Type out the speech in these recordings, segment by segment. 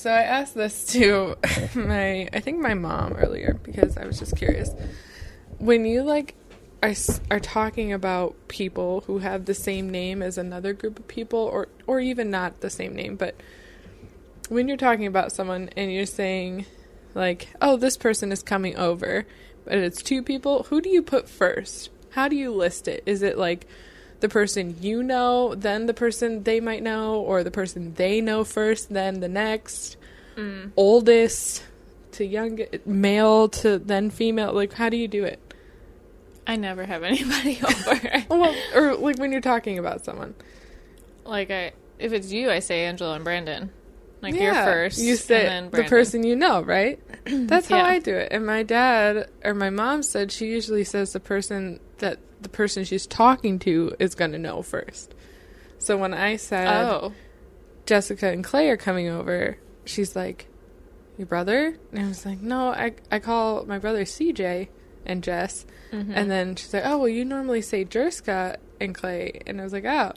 So I asked this to I think my mom earlier because I was just curious. When you are talking about people who have the same name as another group of people, or even not the same name, but when you're talking about someone and you're saying like, oh, this person is coming over, but it's two people, who do you put first? How do you list it? Is it like the person you know, then the person they might know, or the person they know first, then the next? Oldest to young, male to then female? Like, how do you do it? I never have anybody over. Well, or like when you're talking about someone. Like, if it's you, I say Angela and Brandon. Like, you're first. You say and then the person you know, right? That's how Yeah. I do it. And my dad or my mom said she usually says the person she's talking to is going to know first. So when I said Jessica and Clay are coming over, she's like, your brother? And I was like, no, I call my brother CJ and Jess. Mm-hmm. And then she's like, oh, well, you normally say Jerska and Clay. And I was like, oh,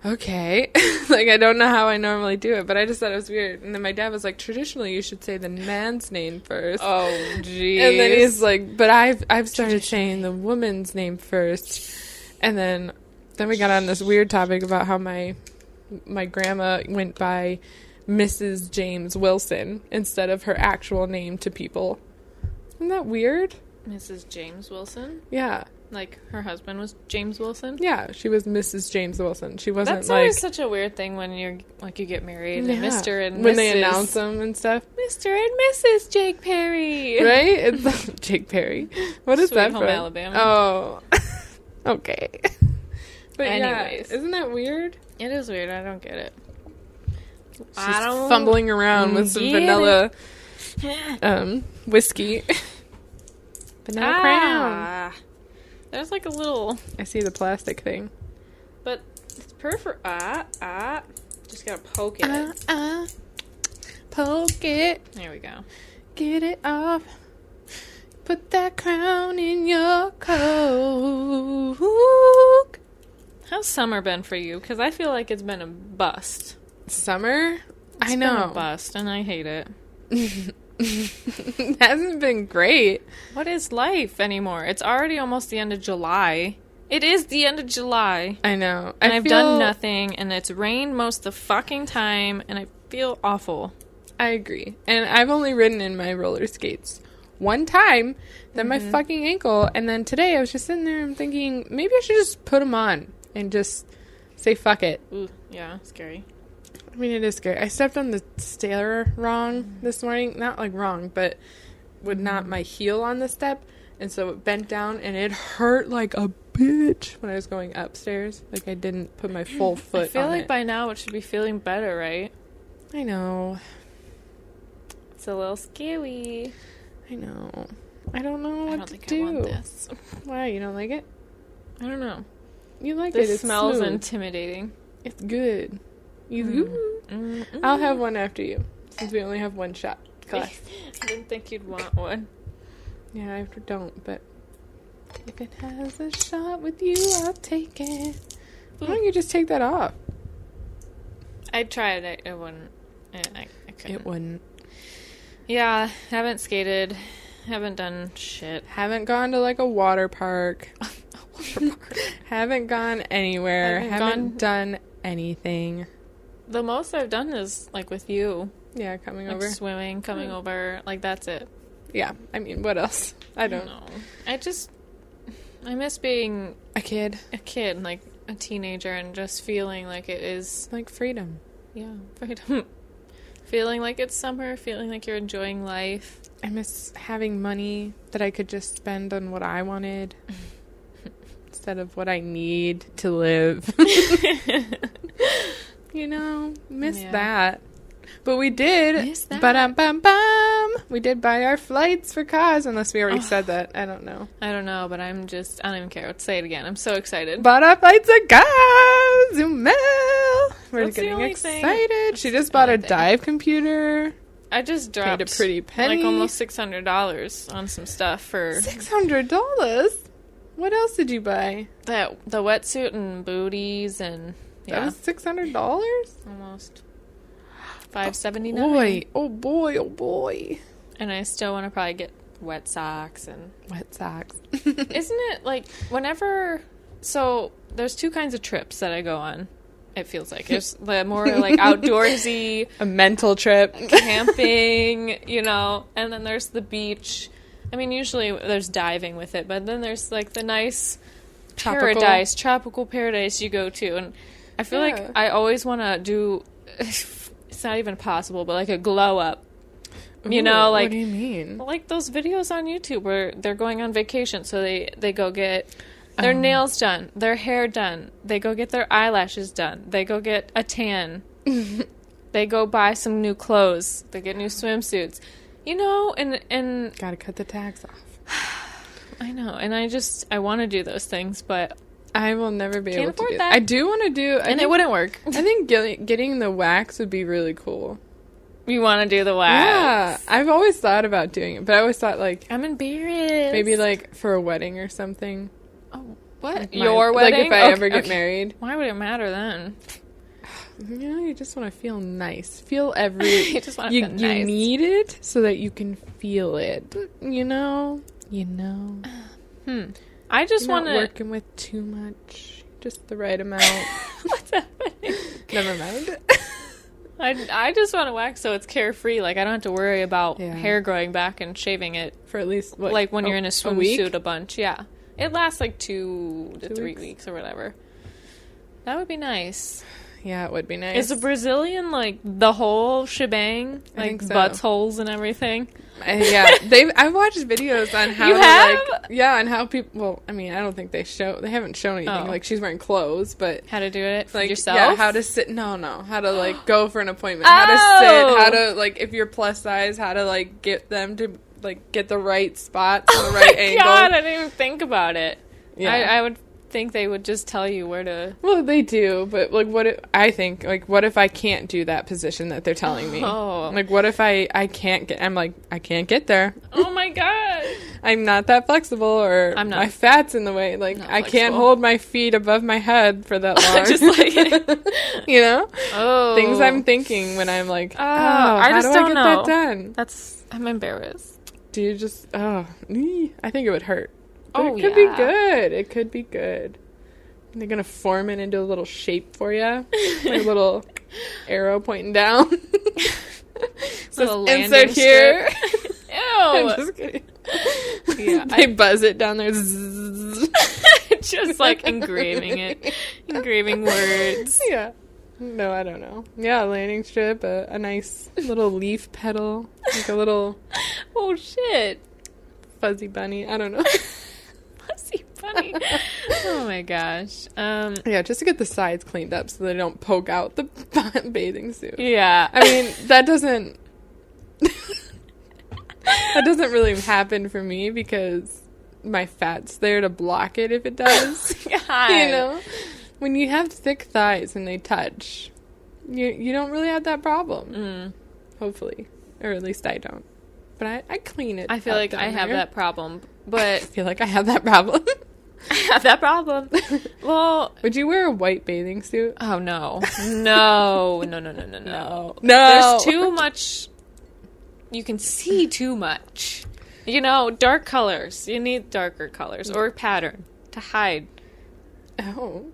okay. Like, I don't know how I normally do it, but I just thought it was weird. And then my dad was like, traditionally, you should say the man's name first. Oh, geez. And then he's like, but I've started saying the woman's name first. And then we got on this weird topic about how my grandma went by Mrs. James Wilson instead of her actual name to people. Isn't that weird? Mrs. James Wilson? Yeah. Like, her husband was James Wilson? Yeah, she was Mrs. James Wilson. She wasn't That's like... always such a weird thing when you're, like, you get married, and Mr. and when Mrs. they announce them and stuff. Mr. and Mrs. Jake Perry. Right? It's Jake Perry. What is Sweet that Home from? Alabama. Oh. Okay. But anyways. yeah, isn't that weird? It is weird. I don't get it. She's fumbling around with some vanilla whiskey. Vanilla Crown. There's like a little... I see the plastic thing. But it's perfect. Just gotta poke it. Poke it. There we go. Get it off. Put that crown in your coke. How's summer been for you? Because I feel like it's been a bust. Summer? It's been a bust, and I hate it. It hasn't been great. What is life anymore? It's already almost the end of July. It is the end of July. I know. And I've done nothing, and it's rained most of the fucking time, and I feel awful. I agree. And I've only ridden in my roller skates one time, then my fucking ankle, and then today I was just sitting there and thinking, maybe I should just put them on and just say fuck it. Ooh, yeah, scary. I mean, it is scary. I stepped on the stair wrong this morning. Not like wrong, but with not my heel on the step. And so it bent down and it hurt like a bitch when I was going upstairs. Like I didn't put my full foot on it. I feel like by now it should be feeling better, right? I know. It's a little scary. I know. I don't know what to do. I want this. Why? You don't like it? I don't know. You like This it. It smells smooth. Intimidating. It's good. I'll have one after you, since we only have one shot glass. I didn't think you'd want one. Yeah, I don't, but if it has a shot with you, I'll take it. Why don't you just take that off? I'd try it. It wouldn't. I couldn't. It wouldn't. Yeah, haven't skated. Haven't done shit. Haven't gone to like a water park. Haven't gone anywhere. Haven't done anything. The most I've done is like with you. Yeah, coming like over. Swimming, coming over. Like that's it. Yeah, I mean, what else? I don't know. I miss being a kid, like a teenager, and just feeling like it is like freedom. Yeah, freedom. Feeling like it's summer, feeling like you're enjoying life. I miss having money that I could just spend on what I wanted instead of what I need to live. You know, miss that. But we did. Miss that. Ba-dum-bum-bum. We did buy our flights for Kaz, unless we already said that. I don't know. I don't know, but I don't even care. Let's say it again. I'm so excited. Bought our flights for Cozumel. We're getting excited. She just bought a dive computer. I just dropped paid a pretty penny. Like almost $600 on some stuff for $600. What else did you buy? The wetsuit and booties and that was $600. Almost. $5.79. Boy, oh boy, oh boy. And I still want to probably get wet socks and Wet socks. isn't it like whenever? So there's two kinds of trips that I go on. It feels like there's the more like outdoorsy, A mental trip. camping, and then there's the beach. I mean, usually there's diving with it, but then there's like the nice tropical paradise you go to, and I feel like I always want to do. It's not even possible, but like a glow up. Ooh, like what do you mean? like those videos on YouTube where they're going on vacation, so they go get their nails done, their hair done, they go get their eyelashes done, they go get a tan, they go buy some new clothes, they get new swimsuits, and Gotta cut the tags off. I know, and I want to do those things, but I will never be Can't able to afford do that. I do want to do, it wouldn't work. I think getting the wax would be really cool. You want to do the wax? Yeah, I've always thought about doing it, but I always thought like I'm embarrassed. maybe like for a wedding or something. Oh, what? Like Your wedding? Like if I ever get married. Why would it matter then? You just want to feel nice. Feel every. You just want to feel nice. You need it so that you can feel it. You know. I just You're want not to. working with too much. Just the right amount. What's happening? Never mind. I just want to wax so it's carefree. Like I don't have to worry about Yeah. hair growing back and shaving it. For at least what, Like when you're in a week? swimsuit a bunch. Yeah, it lasts like 2 to 3 weeks? weeks or whatever. That would be nice. Yeah, it would be nice. Is a Brazilian like the whole shebang? I Like think so. butts holes and everything? Yeah, I've watched videos on how You to have? and how people. Well, I mean, I don't think they haven't shown anything. Oh. Like she's wearing clothes, but How to do it for like yourself? yeah, how to sit. No, how to like go for an appointment. How to sit. How to like if you're plus size. How to like get them to like get the right spots and the right angle. God, I didn't even think about it. Yeah. I would think they would just tell you where to. Well, they do, but like, what if I can't do that position that they're telling me? Oh. Like, what if I can't get? I'm like, I can't get there. Oh my god! I'm not that flexible, or I'm not- my fat's in the way. Like, Not I can't flexible. hold my feet above my head for that long. Just like you know, oh things I'm thinking when I'm like, oh, I how just do don't I get know. that done? I'm embarrassed. Do you just? I think it would hurt. But Oh, it could be yeah. good. It could be good. They're gonna form it into a little shape for you, like a little arrow pointing down. Little Insert landing here. I'm Ew! just kidding. Yeah, They buzz it down there. Zzz. just like engraving words. Yeah. No, I don't know. Yeah, a landing strip, a nice little leaf petal, like a little Oh shit! fuzzy bunny. I don't know. Fuzzy bunny. Oh my gosh. Yeah, just to get the sides cleaned up so they don't poke out the bathing suit. Yeah. I mean, that doesn't really happen for me because my fat's there to block it if it does. God. You know? When you have thick thighs and they touch, you don't really have that problem. Hopefully. Or at least I don't. But I clean it. I feel up like down I have there. that problem, I but feel like I have that problem. I have that problem. Well, Would you wear a white bathing suit? oh no, no. No. There's too much. You can see too much. Dark colors. You need darker colors or pattern to hide. Oh.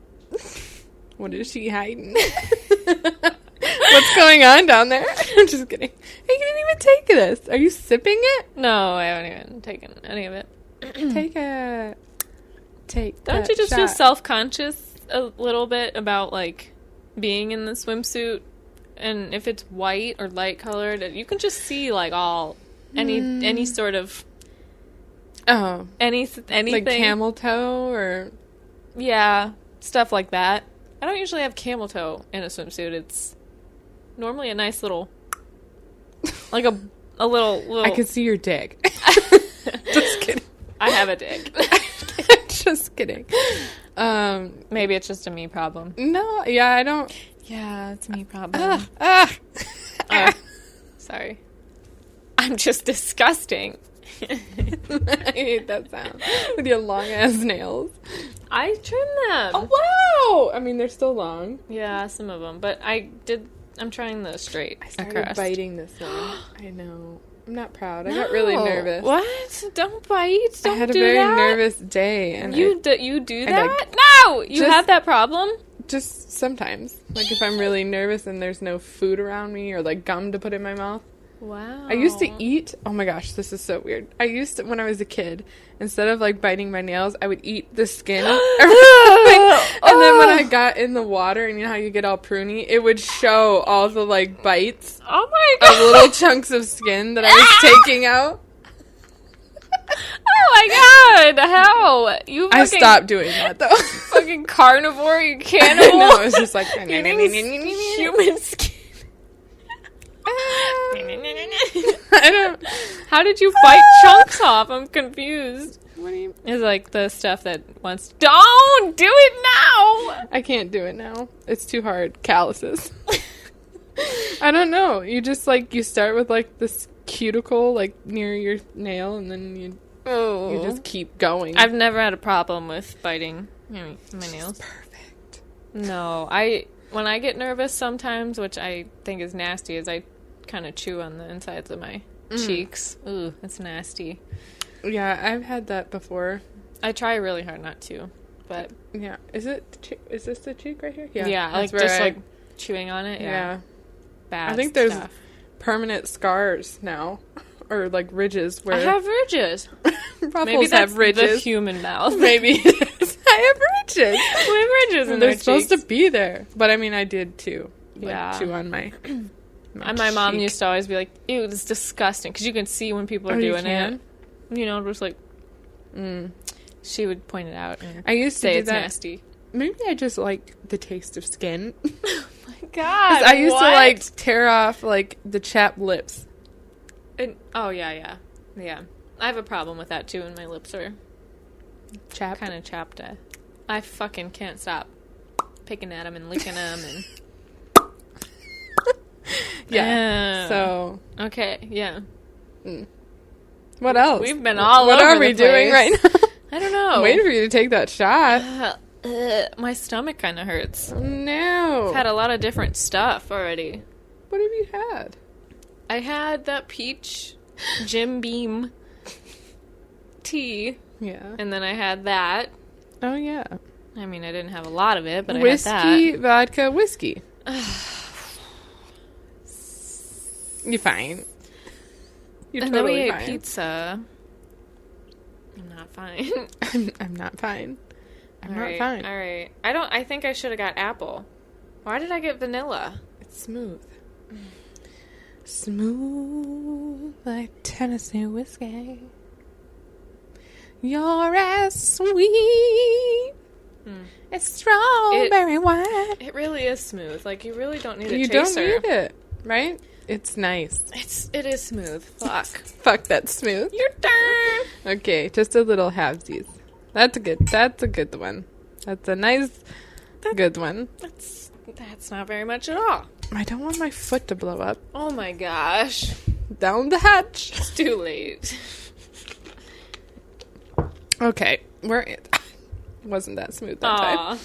What is she hiding? What's going on down there? I'm just kidding. Hey, you didn't even take this. Are you sipping it? No, I haven't even taken any of it. Take it. Take Don't that you just feel shot. self-conscious a little bit about like being in the swimsuit, and if it's white or light colored, you can just see like all any sort of Oh, anything like camel toe or... yeah, stuff like that. I don't usually have camel toe in a swimsuit. It's normally a nice little like a little I can see your dick. Just kidding. I have a dick. Just kidding. Maybe it's just a me problem. No, yeah, I don't... Yeah, it's a me problem. Sorry. I'm just disgusting. I hate that sound. With your long-ass nails. I trim them. Oh, wow! I mean, they're still long. Yeah, some of them. But I I'm trying the straight. I started across. biting this one. I know. I'm not proud. I got really nervous. What? Don't bite. Don't do that. I had a very nervous day, and you do that? like, no, you have that problem. Just sometimes, like if I'm really nervous and there's no food around me or like gum to put in my mouth. Wow. I used to eat. Oh my gosh, this is so weird. I used to, when I was a kid, instead of like biting my nails, I would eat the skin. And then when I got in the water, and you know how you get all pruny, it would show all the like bites. Oh my god. Of little chunks of skin that I was taking out. Oh my god! How you? I stopped doing that though. Fucking carnivore, you cannibal. No, it was just like human skin. I don't. How did you bite chunks off? I'm confused. What do you? It's like the stuff that wants. Don't do it now. I can't do it now. It's too hard. Calluses. I don't know. You just like you start with like this cuticle like near your nail, and then you just keep going. I've never had a problem with biting my nails. Perfect. No, when I get nervous sometimes, which I think is nasty, is I kind of chew on the insides of my cheeks. Ooh, that's nasty. Yeah, I've had that before. I try really hard not to, but yeah, is this the cheek right here? Yeah, yeah, like just like chewing on it. Yeah, bad. I think there's permanent scars now, or like ridges where I have ridges. Ruffles have ridges. The human mouth. Maybe it is. I have ridges. We have ridges, and they're supposed to be there. But I mean, I did too. Yeah, chew on my. And my mom used to always be like, "Ew, this is disgusting," because you can see when people are doing it. You know, just like, she would point it out. And I used to say do it's that. Nasty. Maybe I just like the taste of skin. Oh my god! I used to like tear off like the chapped lips. Yeah. I have a problem with that too, and my lips are chapped, kind of chapped. I fucking can't stop picking at them and licking them and. Yeah. So okay. Yeah. What else? We've been all what over are we the place. doing right now? I don't know. I'm waiting for you to take that shot. My stomach kind of hurts. No. I've had a lot of different stuff already. What have you had? I had that peach Jim Beam tea. Yeah. And then I had that. Oh, yeah. I mean, I didn't have a lot of it, but whiskey, I had that. Whiskey, vodka, whiskey. You're fine. You're and totally then we fine. ate pizza. I'm not fine. I'm not fine. I'm all not right, fine. All right. I think I should have got apple. Why did I get vanilla? It's smooth. Smooth like Tennessee whiskey. You're as sweet as strawberry wine. It really is smooth. Like, you really don't need a chaser. You don't need it, right? It's nice. It is smooth. Fuck. Fuck, that's smooth. Your turn. Okay, just a little halvesies. That's a good one. That's a nice, good one. That's not very much at all. I don't want my foot to blow up. Oh my gosh. Down the hatch. It's too late. Okay, wasn't that smooth that time.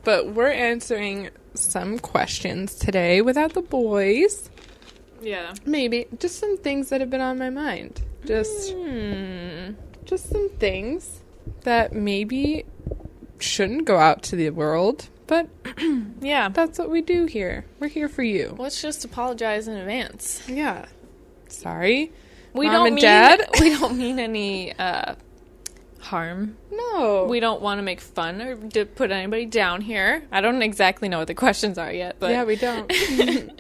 But we're answering some questions today without the boys. Yeah. Maybe. Just some things that have been on my mind. Just some things that maybe shouldn't go out to the world, but yeah, that's what we do here. We're here for you. Let's just apologize in advance. Yeah. Sorry. We Mom don't and mean Dad. We don't mean any harm. No. We don't want to make fun or to put anybody down here. I don't exactly know what the questions are yet, but yeah, we don't.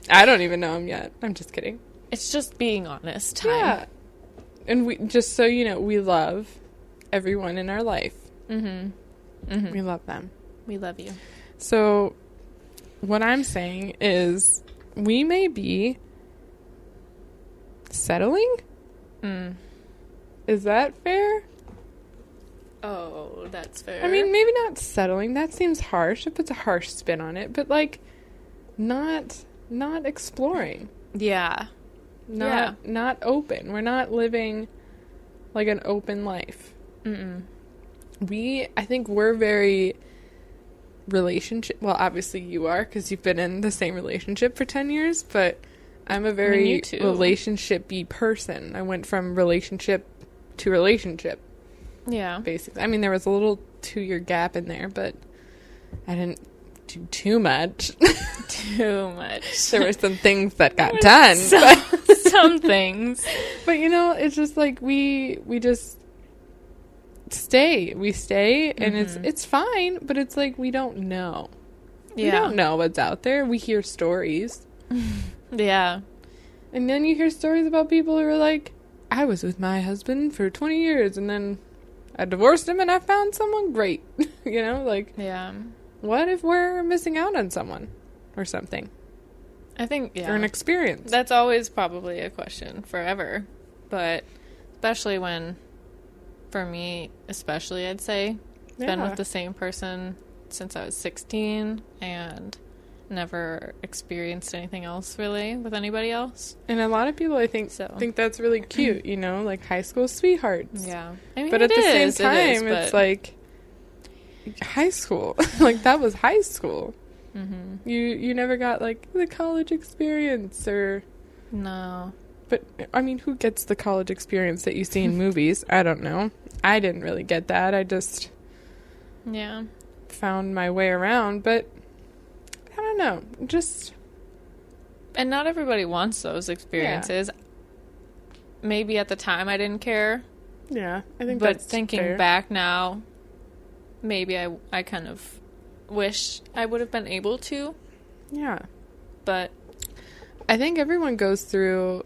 I don't even know them yet. I'm just kidding. It's just being honest time. Yeah. And we just so you know, we love everyone in our life. We love them. We love you. So what I'm saying is we may be settling? Is that fair? Oh, that's fair. I mean, maybe not settling. That seems harsh. It puts a harsh spin on it. But, like, not exploring. Yeah. Not open. We're not living, like, an open life. I think we're very relationship. Well, obviously you are, because you've been in the same relationship for 10 years, but I'm a very relationship-y person. I went from relationship to relationship. Yeah. Basically. I mean, there was a little 2-year gap in there, but I didn't do too much. Too much. There were some things that got done. Some things. But, you know, it's just like we just stay. We stay, and it's fine, but it's like we don't know. Yeah. We don't know what's out there. We hear stories. Yeah. And then you hear stories about people who are like, I was with my husband for 20 years, and then I divorced him and I found someone great. You know, like, yeah. What if we're missing out on someone or something? I think, yeah. Or an experience. That's always probably a question forever. But especially when, for me, especially, I'd say, been with the same person since I was 16 and never experienced anything else really with anybody else. And a lot of people, I think that's really cute, you know, like high school sweethearts. Yeah. I mean, but at the same time, it's like high school. Like, that was high school. Mm-hmm. You never got, like, the college experience or... No. But, I mean, who gets the college experience that you see in movies? I don't know. I didn't really get that. I just... Yeah. Found my way around, but... I don't know. Just... And not everybody wants those experiences. Yeah. Maybe at the time I didn't care. Yeah, I think but that's thinking fair. back now, maybe I kind of wish I would have been able to. Yeah. But I think everyone goes through,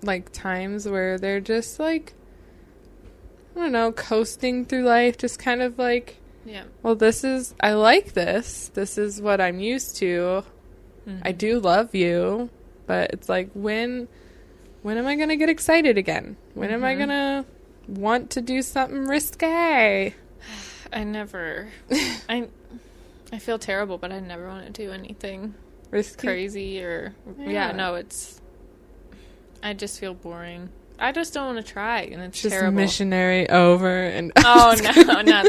like, times where they're just, like, I don't know, coasting through life, just kind of like, yeah. Well, I like this. This is what I'm used to. Mm-hmm. I do love you. But it's like, when am I going to get excited again? When am I going to want to do something risque? I never... I feel terrible, but I never want to do anything risky, crazy or... Yeah, no, it's... I just feel boring. I just don't want to try, and it's just terrible. Missionary over and... Oh, no, not...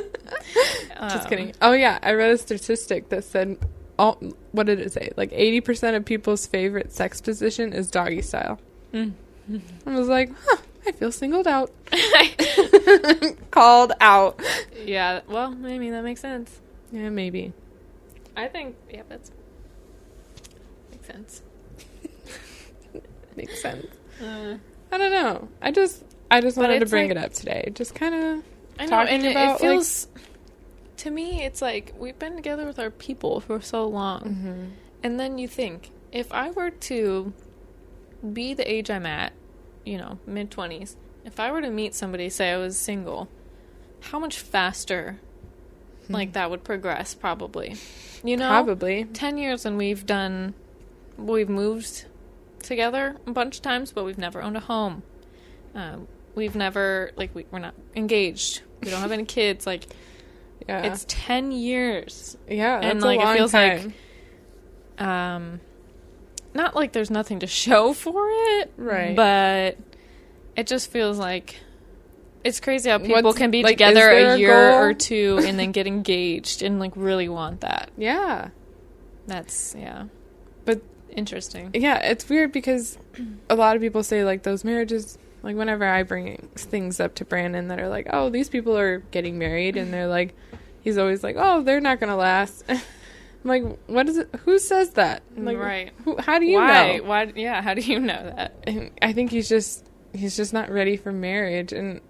Just kidding. Oh, yeah, I read a statistic that said... what did it say? Like, 80% of people's favorite sex position is doggy style. Mm-hmm. I was like, I feel singled out. Called out. Yeah, well, maybe that makes sense. Yeah, maybe. I think, yeah, that's... Makes sense. Makes sense. I don't know. I just wanted to bring it up today. Just kind of talking about, it feels... Like, to me, it's like, we've been together with our people for so long. Mm-hmm. And then you think, if I were to be the age I'm at, you know, mid-20s, if I were to meet somebody, say I was single, how much faster, like, that would progress, probably. You know? Probably. 10 years and we've moved together a bunch of times, but we've never owned a home. We've never, like, we're not engaged. We don't have any kids, like... Yeah. It's 10 years. Yeah, that's and like a long it feels time. Like not like there's nothing to show for it, right? But it just feels like it's crazy how people can be like, together a year or two and then get engaged and like really want that. Yeah. That's But interesting. Yeah, it's weird because a lot of people say like those marriages, like whenever I bring things up to Brandon that are like, oh, these people are getting married, and they're like, he's always like, oh, they're not gonna last. I'm like, what is it? Who says that? I'm like, right. How do you know? Why? Yeah, how do you know that? And I think he's just not ready for marriage, and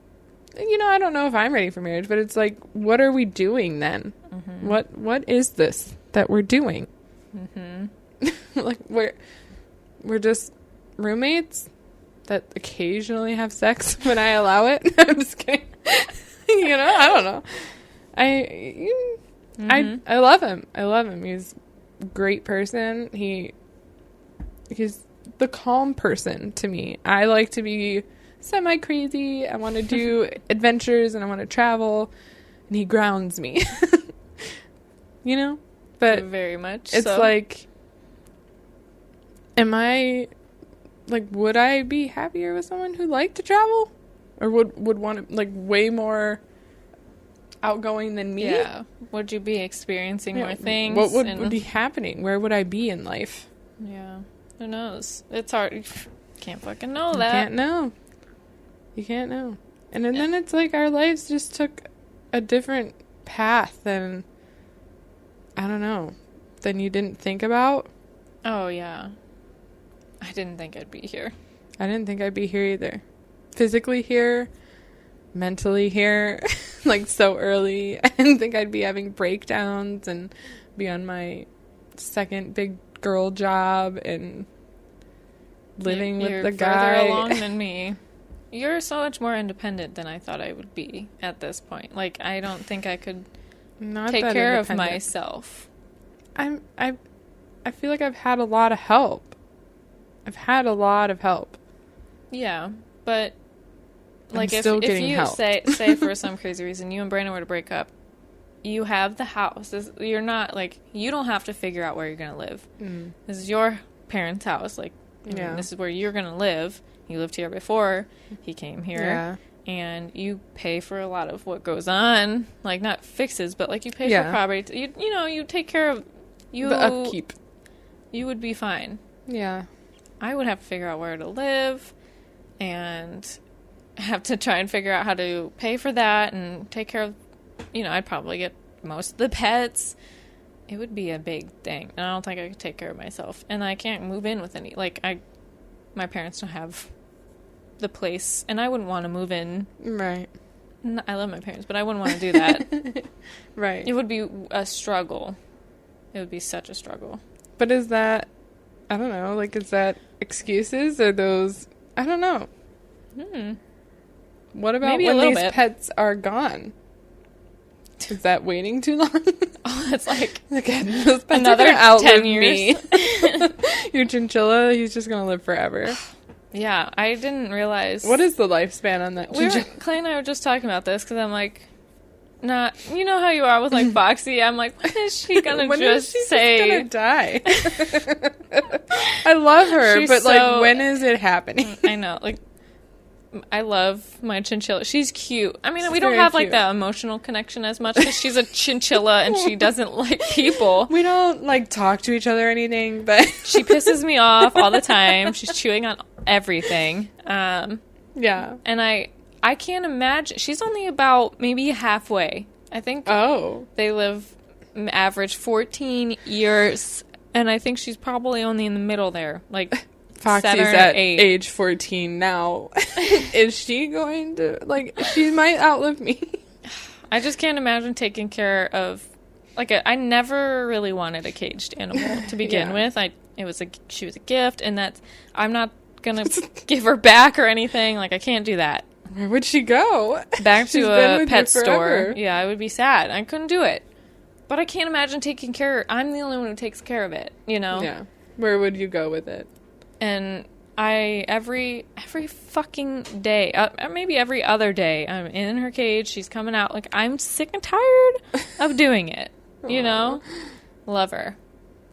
you know, I don't know if I'm ready for marriage, but it's like, what are we doing then? Mm-hmm. What is this that we're doing? Mm-hmm. Like we're just roommates that occasionally have sex when I allow it. I'm just kidding. You know, I don't know. I love him. I love him. He's a great person. He's the calm person to me. I like to be semi-crazy. I want to do adventures and I want to travel. And he grounds me. You know? But very much it's so. Like, am I... Like, would I be happier with someone who liked to travel? Or would want to, like, way more outgoing than me? Yeah. Would you be experiencing more things? What would be happening? Where would I be in life? Yeah. Who knows? It's hard. You can't fucking know that. You can't know. You can't know. And then it's like our lives just took a different path than, I don't know, than you didn't think about. Oh, yeah. I didn't think I'd be here. I didn't think I'd be here either. Physically here, mentally here, like so early. I didn't think I'd be having breakdowns and be on my second big girl job and living with the guy. You're further along than me. You're so much more independent than I thought I would be at this point. Like, I don't think I could take care of myself. I feel like I've had a lot of help. Yeah, but like if you help. say for some crazy reason you and Brandon were to break up, you have the house. You're not like, you don't have to figure out where you're gonna live. This is your parents' house. Like, this is where you're gonna live. You lived here before he came here, and you pay for a lot of what goes on. Like, not fixes, but like you pay for property. You take care of the upkeep. You would be fine. Yeah, I would have to figure out where to live, and have to try and figure out how to pay for that and take care of, I'd probably get most of the pets. It would be a big thing, and I don't think I could take care of myself. And I can't move in with any, my parents don't have the place, and I wouldn't want to move in. Right. I love my parents, but I wouldn't want to do that. Right. It would be a struggle. It would be such a struggle. But is that, I don't know, is that excuses or those, I don't know. What about maybe when these pets are gone? Is that waiting too long? Oh, it's like again, those pets another are outlive 10 years. Me. Your chinchilla, he's just gonna live forever. Yeah, I didn't realize. What is the lifespan on that chinchilla? Clay and I were just talking about this because I'm like, you know how you are with like Foxy. I'm like, when is she gonna just say? Just gonna die? I love her, but when is it happening? I know, I love my chinchilla. She's cute. I mean, we don't have the emotional connection as much because she's a chinchilla and she doesn't like people. We don't talk to each other or anything, but she pisses me off all the time. She's chewing on everything. Yeah, and I can't imagine. She's only about maybe halfway. I think. Oh, they live average 14 years, and I think she's probably only in the middle there, Foxy's 7 or at 8. age 14 now. Is she going to, she might outlive me. I just can't imagine taking care of, I never really wanted a caged animal to begin with. She was a gift, and I'm not going to give her back or anything. I can't do that. Where would she go? Back to a pet store. Yeah, I would be sad. I couldn't do it. But I can't imagine taking care. I'm the only one who takes care of it, Yeah. Where would you go with it? And every fucking day, maybe every other day, I'm in her cage. She's coming out. I'm sick and tired of doing it. Love her,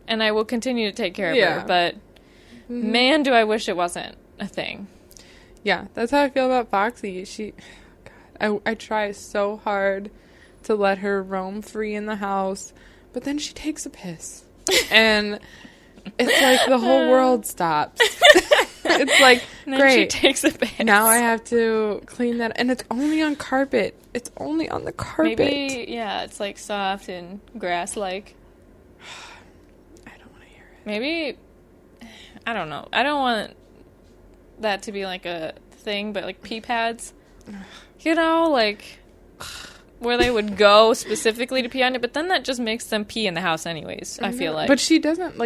and I will continue to take care of her. But man, do I wish it wasn't a thing. Yeah, that's how I feel about Foxy. I try so hard to let her roam free in the house, but then she takes a piss, and it's the whole world stops. It's great. She takes a piss. Now I have to clean that, and it's only on carpet. It's only on the carpet. Maybe, it's soft and grass-like. I don't want to hear it. Maybe, I don't know. I don't want that to be a thing, but pee pads, where they would go specifically to pee on it, but then that just makes them pee in the house anyways. I feel like. But she doesn't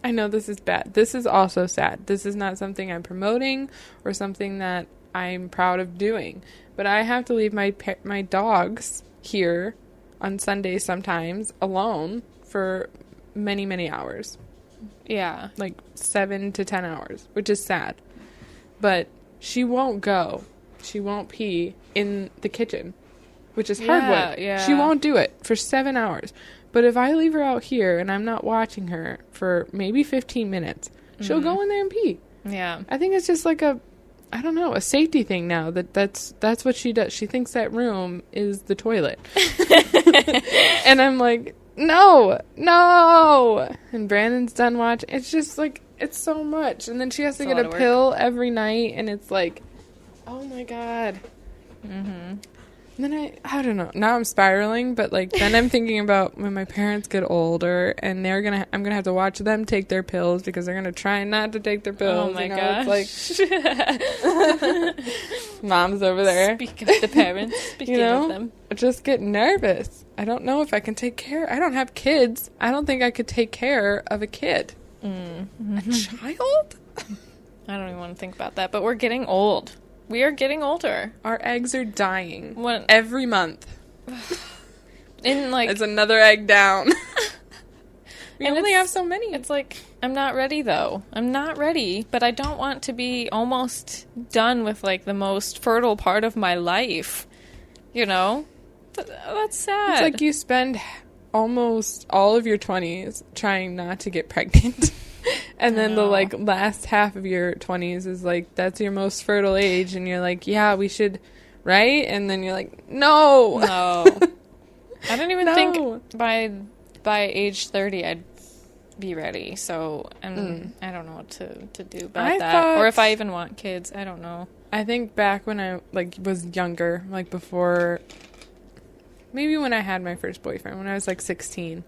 I know this is bad. This is also sad. This is not something I'm promoting or something that I'm proud of doing. But I have to leave my dogs here on Sundays sometimes alone for many, many hours. Yeah. 7 to 10 hours, which is sad. But she won't go. She won't pee in the kitchen, which is hardwood. Yeah. She won't do it for 7 hours. But if I leave her out here and I'm not watching her for maybe 15 minutes, she'll go in there and pee. Yeah. I think it's just a I don't know, a safety thing now. That's what she does. She thinks that room is the toilet. And I'm like, no. And Brandon's done watching. It's just like, it's so much. And then she has to get a pill every night, and it's like, oh my God. Mm-hmm. And then I don't know. Now I'm spiraling, but like then I'm thinking about when my parents get older, and I'm gonna have to watch them take their pills because they're gonna try not to take their pills. Oh my gosh! It's like mom's over there. Speak of the parents. Speaking of them, I just get nervous. I don't know if I can take care. I don't have kids. I don't think I could take care of a kid. Mm-hmm. A child? I don't even want to think about that. But we're getting old. We are getting older. Our eggs are dying every month. It's another egg down. We only have so many. It's like, I'm not ready, though. I'm not ready, but I don't want to be almost done with, like, the most fertile part of my life. You know? That's sad. It's like you spend almost all of your 20s trying not to get pregnant. And then the like last half of your 20s is like, that's your most fertile age, and you're like, yeah, we should, right? And then you're like, no. I don't even think by age 30 I'd be ready. So I don't know what to do about that, or if I even want kids. I don't know. I think back when I like was younger, like before, maybe when I had my first boyfriend, when I was like 16,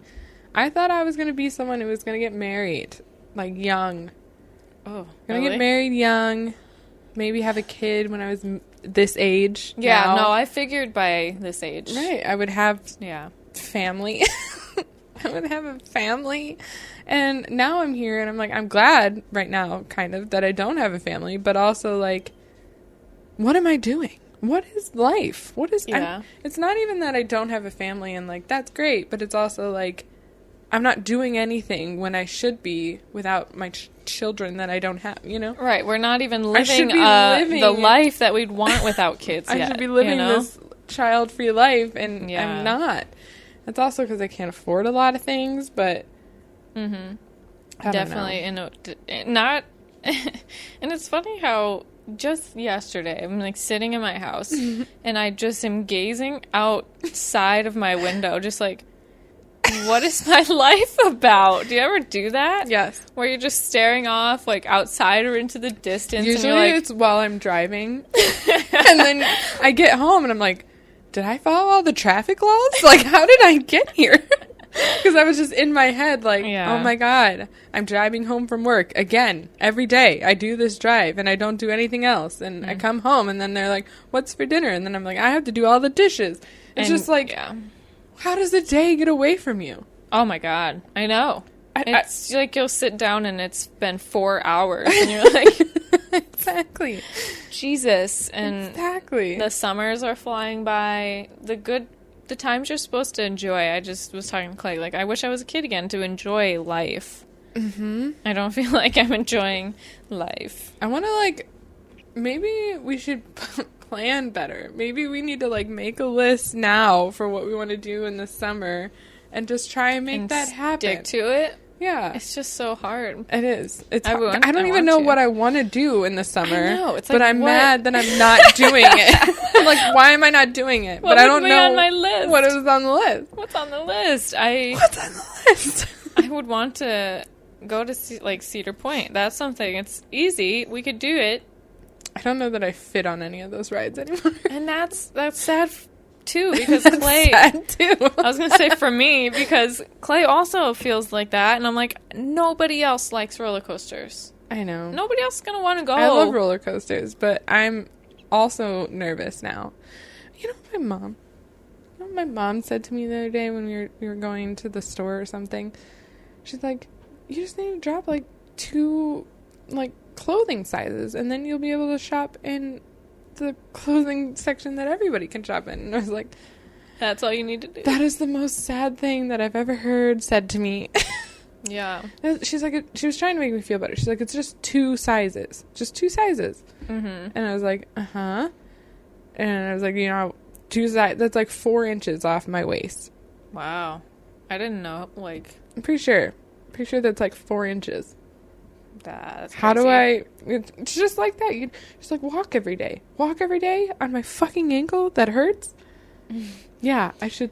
I thought I was gonna be someone who was gonna get married. Like, young. Oh, Gonna get married young. Maybe have a kid when I was this age. Yeah, no, I figured by this age. Right, I would have family. I would have a family. And now I'm here, and I'm like, I'm glad right now, kind of, that I don't have a family. But also, like, what am I doing? What is life? What is... it's not even that I don't have a family, and, like, that's great. But it's also, like... I'm not doing anything when I should be without my children that I don't have, you know? Right. We're not even living the life that we'd want without kids yet. I should be living this child-free life, and I'm not. That's also because I can't afford a lot of things, but... Mm-hmm. Definitely. Not... And it's funny how just yesterday, I'm, like, sitting in my house, and I just am gazing outside of my window, just like... What is my life about? Do you ever do that? Yes. Where you're just staring off, like, outside or into the distance. Usually and you're like, it's while I'm driving. And then I get home and I'm like, did I follow all the traffic laws? Like, how did I get here? Because I was just in my head like, oh my God, I'm driving home from work again. Every day I do this drive and I don't do anything else. And I come home and then they're like, what's for dinner? And then I'm like, I have to do all the dishes. It's just like... How does the day get away from you? Oh, my God. I know. It's like you'll sit down and it's been 4 hours. And you're like... Exactly. Jesus. And exactly. The summers are flying by. The times you're supposed to enjoy. I just was talking to Clay. Like, I wish I was a kid again to enjoy life. Mm-hmm. I don't feel like I'm enjoying life. I want to, like... Maybe we should... plan better. Maybe we need to like make a list now for what we want to do in the summer and just try and make that happen. Stick to it. Yeah. It's just so hard. It is. I don't even know what I want to do in the summer. I know. It's like, but I'm mad that I'm not doing it. I'm like, why am I not doing it? But I don't know on my list? What is on the list. What's on the list? What's on the list? I would want to go to like Cedar Point. That's something. It's easy. We could do it. I don't know that I fit on any of those rides anymore. And that's sad too, because Clay... sad too. I was going to say for me, because Clay also feels like that, and I'm like, nobody else likes roller coasters. I know. Nobody else is going to want to go. I love roller coasters, but I'm also nervous now. You know what my mom said to me the other day when we were going to the store or something? She's like, you just need to drop like 2 like clothing sizes and then you'll be able to shop in the clothing section that everybody can shop in. And I was like, that's all you need to do. That is the most sad thing that I've ever heard said to me. Yeah. She's like, she was trying to make me feel better. She's like, it's just 2 sizes. Just 2 sizes. Mm-hmm. And I was like, uh-huh. And I was like, 2 sizes, that's like 4 inches off my waist. Wow. I didn't know, like... I'm pretty sure that's like 4 inches. That's How do crazy. it's just like that. You just like walk every day on my fucking ankle that hurts. Yeah, I should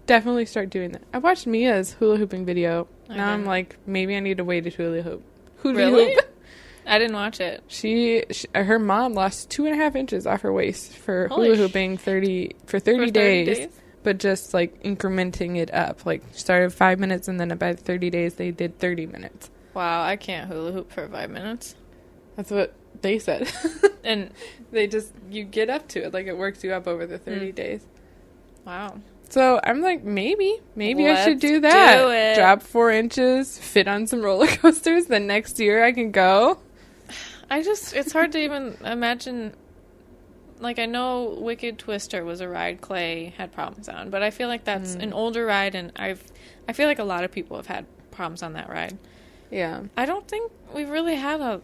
definitely start doing that. I watched Mia's hula hooping video. Now I'm like, maybe I need to wait to hula hoop. Really? I didn't watch it. She her mom lost 2.5 inches off her waist for Holy hula hooping 30 30 days, but just like incrementing it up. Like started 5 minutes, and then by 30 days they did 30 minutes. Wow, I can't hula hoop for 5 minutes. That's what they said. And you get up to it, like it works you up over the 30 days. wow. So I'm like, maybe I Let's should do that. do it. Drop 4 inches, fit on some roller coasters. Then next year I can go. It's hard to even imagine. Like, I know Wicked Twister was a ride Clay had problems on, but I feel like that's an older ride, and I feel like a lot of people have had problems on that ride. Yeah. I don't think we've really had a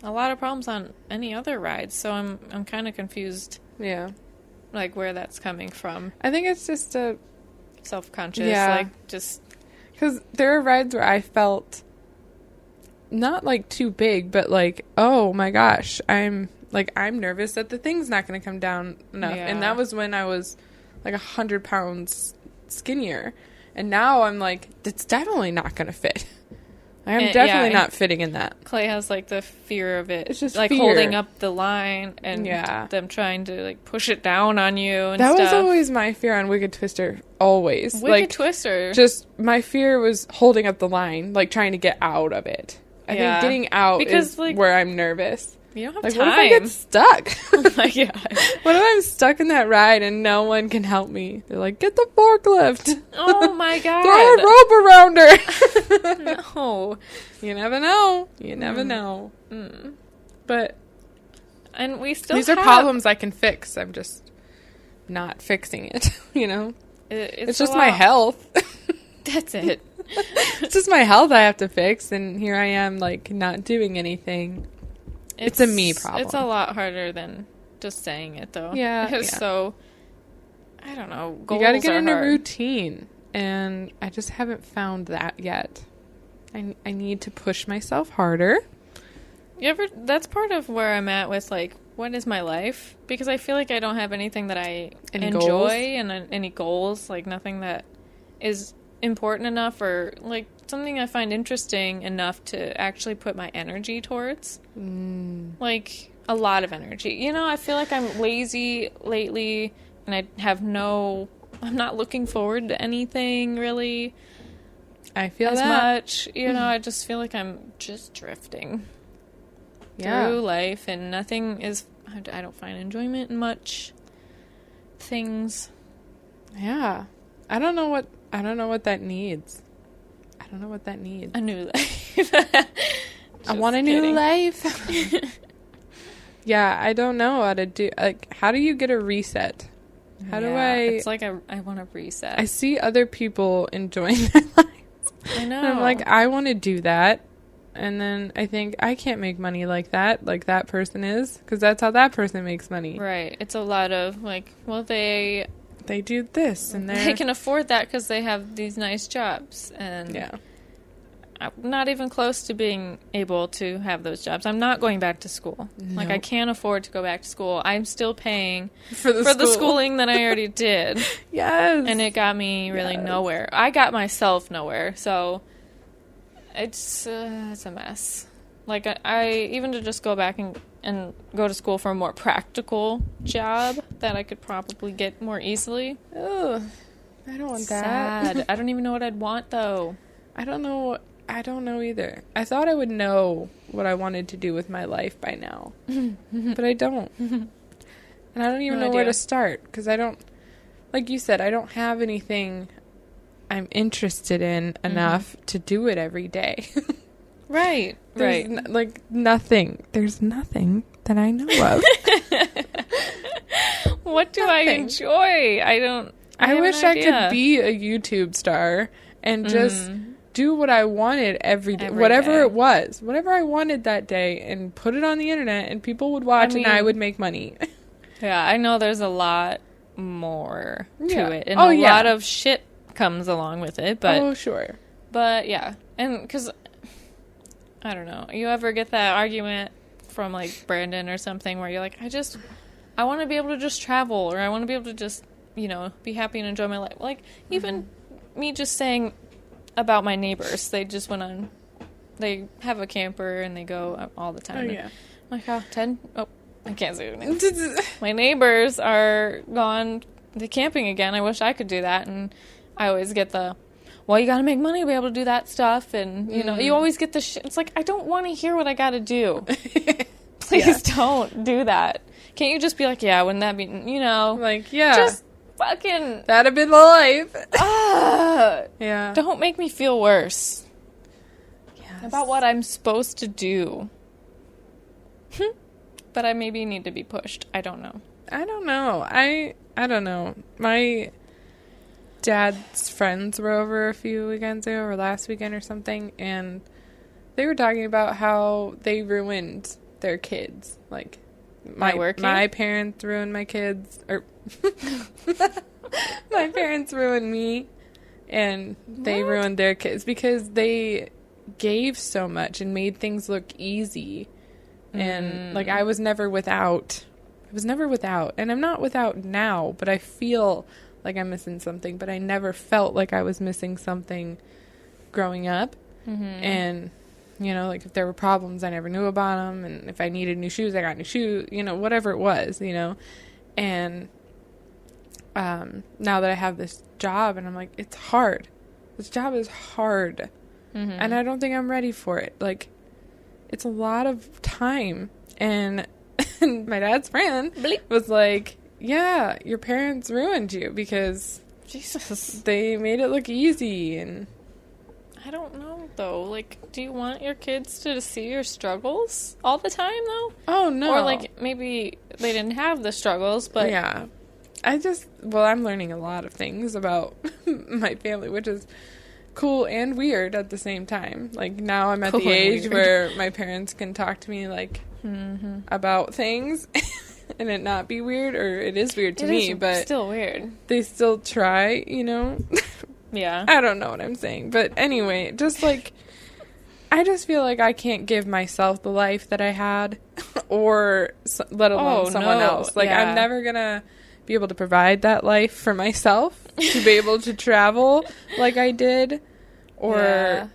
lot of problems on any other rides, so I'm kind of confused, Yeah. like, where that's coming from. I think it's just Self-conscious, Yeah. like, just... because there are rides where I felt not like too big, but like, oh my gosh, I'm nervous that the thing's not going to come down enough. Yeah. And that was when I was like 100 pounds skinnier. And now I'm like, it's definitely not going to fit. I am definitely not fitting in that. Clay has, like, the fear of it. It's just like, fear. holding up the line and them trying to, like, push it down on you and That stuff. was always my fear on Wicked Twister. Always. Wicked Twister. Just, my fear was holding up the line, like, trying to get out of it. I think getting out is like, where I'm nervous. You don't have like, time. what if I get stuck? Oh my God. What if I'm stuck in that ride and no one can help me? They're like, get the forklift. Oh my God. Throw a rope around her. No. You never know. You never know. But and we still these are problems I can fix. I'm just not fixing it, you know? It's just my health. That's it. It's just my health I have to fix, and here I am, like, not doing anything. It's a me problem. It's a lot harder than just saying it, though. Yeah. So, I don't know. You gotta get in a routine, and I just haven't found that yet. I need to push myself harder. That's part of where I'm at with, like, what is my life? Because I feel like I don't have anything that I enjoy and any goals, like, nothing that is important enough or, like, something I find interesting enough to actually put my energy towards. Like, a lot of energy. You know, I feel like I'm lazy lately, and I'm not looking forward to anything, really. I feel as that. much. You know, I just feel like I'm just drifting through life, and nothing is... I don't find enjoyment in much things. Yeah. I don't know what that needs. I don't know what that needs. A new life. I want a new life. Yeah, I don't know how to do... Like, how do you get a reset? How do I... It's like I want to reset. I see other people enjoying their lives. I know. And I'm like, I want to do that. And then I think, I can't make money like that person is. Because that's how that person makes money. Right. It's a lot of, like, well, they do this, and they can afford that because they have these nice jobs. And yeah. I'm not even close to being able to have those jobs. I'm not going back to school. No. Like, I can't afford to go back to school. I'm still paying for the schooling that I already did. Yes. And it got me really nowhere. I got myself nowhere. So it's a mess. Like, I even to just go back and go to school for a more practical job that I could probably get more easily. Ugh, I don't want that. Sad. I don't even know what I'd want, though. I don't know either. I thought I would know what I wanted to do with my life by now. But I don't. And I don't even know where to start. Because I don't... Like you said, I don't have anything I'm interested in enough to do it every day. Right. There's nothing. There's nothing that I know of. What do I enjoy? I wish I could be a YouTube star and just do what I wanted every day. Whatever it was. Whatever I wanted that day, and put it on the internet, and people would watch, and I would make money. Yeah, I know there's a lot more to it. And a lot of shit comes along with it. But, oh, sure. But, yeah. And because... I don't know. You ever get that argument from, like, Brandon or something where you're like, I want to be able to just travel, or I want to be able to just, you know, be happy and enjoy my life. Like, even me just saying about my neighbors, they just went on, they have a camper and they go all the time. Oh, yeah. I'm like, 10? Oh, I can't say their names. My neighbors are gone camping again. I wish I could do that. And I always get well, you got to make money to be able to do that stuff. And, you know, you always get the shit. It's like, I don't want to hear what I got to do. Please don't do that. Can't you just be like, yeah, wouldn't that be, you know. Like, yeah. Just fucking. That'd have been the life. Yeah. Don't make me feel worse. Yes. About what I'm supposed to do. But I maybe need to be pushed. I don't know. I don't know. My dad's friends were over a few weekends ago, or last weekend or something, and they were talking about how they ruined their kids. Like, my parents ruined my kids, or my parents ruined me, and they ruined their kids because they gave so much and made things look easy. And, like, I was never without. And I'm not without now, but I feel like I'm missing something. But I never felt like I was missing something growing up. And, you know, like, if there were problems, I never knew about them. And if I needed new shoes, I got new shoes, you know, whatever it was, you know. And now that I have this job, and I'm like, it's hard. This job is hard. And I don't think I'm ready for it. Like, it's a lot of time. And my dad's friend was like, yeah, your parents ruined you because Jesus, they made it look easy. And I don't know, though. Like, do you want your kids to see your struggles all the time, though? Oh, no. Or, like, maybe they didn't have the struggles, but... Yeah. I'm learning a lot of things about my family, which is cool and weird at the same time. Like, now I'm at the age where my parents can talk to me, like, about things and it not be weird, or it is weird to me, but still weird. They still try, you know. Yeah. I don't know what I'm saying, but anyway, just like, I just feel like I can't give myself the life that I had, or let alone someone else. Like, I'm never gonna be able to provide that life for myself, to be able to travel like I did, or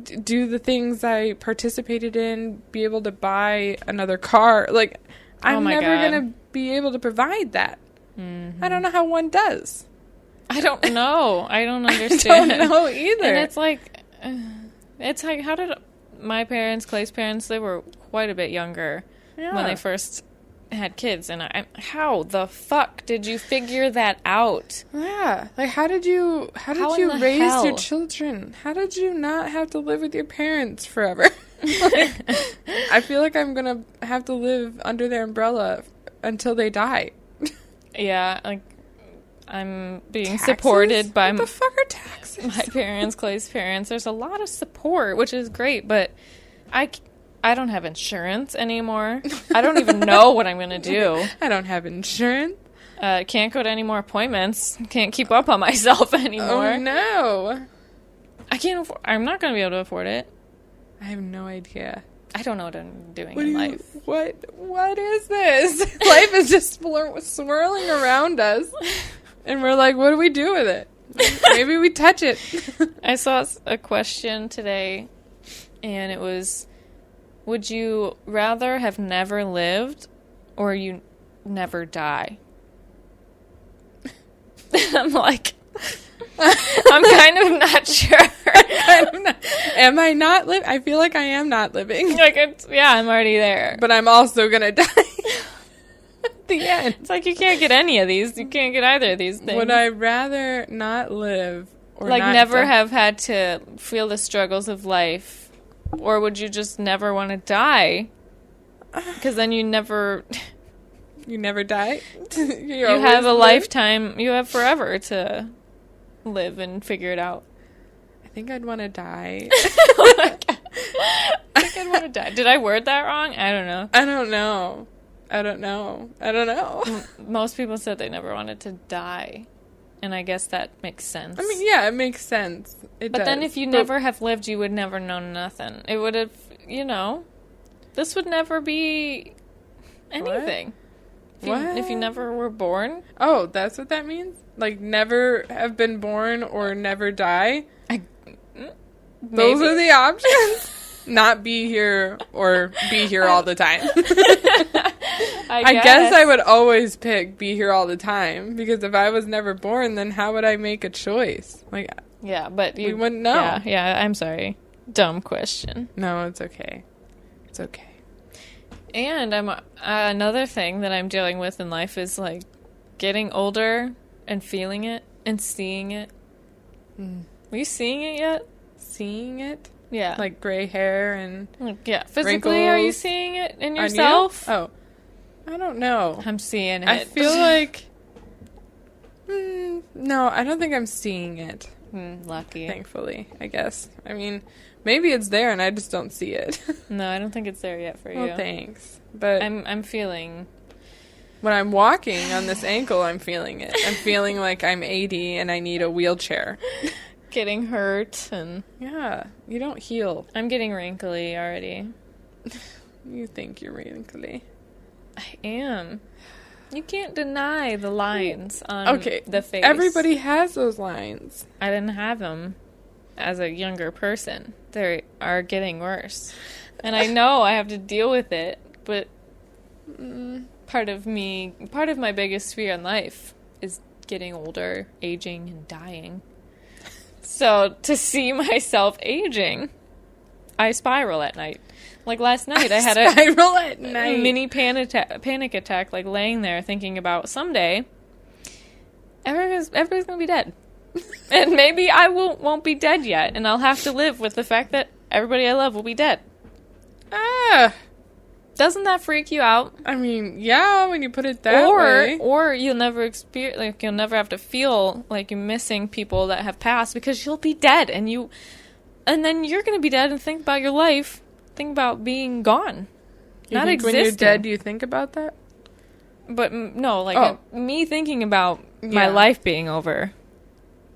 do the things I participated in, be able to buy another car. Like, I'm never going to be able to provide that. I don't know how one does. I don't know. I don't understand. I don't know either. And it's like, how did my parents, Clay's parents, they were quite a bit younger when they first had kids, and how the fuck did you figure that out? Yeah, like, how did you raise your children? How did you not have to live with your parents forever? Like, I feel like I'm gonna have to live under their umbrella until they die. Yeah, like, I'm being supported by what the fuck are taxes? My parents, Clay's parents. There's a lot of support, which is great, but I don't have insurance anymore. I don't even know what I'm going to do. I don't have insurance. Can't go to any more appointments. Can't keep up on myself anymore. Oh, no. I'm not going to be able to afford it. I have no idea. I don't know what I'm doing in life. What is this? Life is just swirling around us. And we're like, what do we do with it? Maybe we touch it. I saw a question today, and it was, would you rather have never lived or you never die? I'm like, I'm kind of not sure. Am I not living? I feel like I am not living. Like, I'm already there. But I'm also going to die. At the end. It's like, you can't get any of these. You can't get either of these things. Would I rather not live or like, not never have had to feel the struggles of life? Or would you just never want to die? Because then you never... You never die? You have a lifetime. You have forever to live and figure it out. I think I'd want to die. I think I'd want to die. Did I word that wrong? I don't know. I don't know. Most people said they never wanted to die. And I guess that makes sense. I mean, yeah, it makes sense. But then if you never have lived, you would never know nothing. It would have... this would never be anything. If you never were born. Oh, that's what that means? Like, never have been born or never die? Those are the options? Not be here or be here all the time. I guess I would always pick be here all the time, because if I was never born, then how would I make a choice? Like, yeah, but we wouldn't know. Yeah, I'm sorry. Dumb question. No, it's okay. It's okay. And another thing that I'm dealing with in life is, like, getting older and feeling it and seeing it. Are you seeing it yet? Seeing it? Yeah. Like gray hair and physically, wrinkles. Are you seeing it in yourself? Oh, I don't know. I'm seeing it. I feel like... no, I don't think I'm seeing it. Lucky. Thankfully, I guess. I mean, maybe it's there and I just don't see it. No, I don't think it's there yet for you. Well, thanks. But I'm feeling... When I'm walking on this ankle, I'm feeling it. I'm feeling like I'm 80 and I need a wheelchair. Getting hurt and... Yeah, you don't heal. I'm getting wrinkly already. You think you're wrinkly. I am. You can't deny the lines on the face. Everybody has those lines. I didn't have them as a younger person. They are getting worse. And I know I have to deal with it, but part of my biggest fear in life is getting older, aging, and dying. So to see myself aging, I spiral at night. Like last night, I had a mini panic attack, like laying there thinking about someday everybody's gonna be dead, and maybe I won't be dead yet, and I'll have to live with the fact that everybody I love will be dead. Doesn't that freak you out? I mean, yeah, when you put it that way. Or you'll never you'll never have to feel like you're missing people that have passed, because you'll be dead, and then you're gonna be dead and think about your life. Think about being gone. Not existing. When you're dead, do you think about that? But no, like me thinking about my life being over.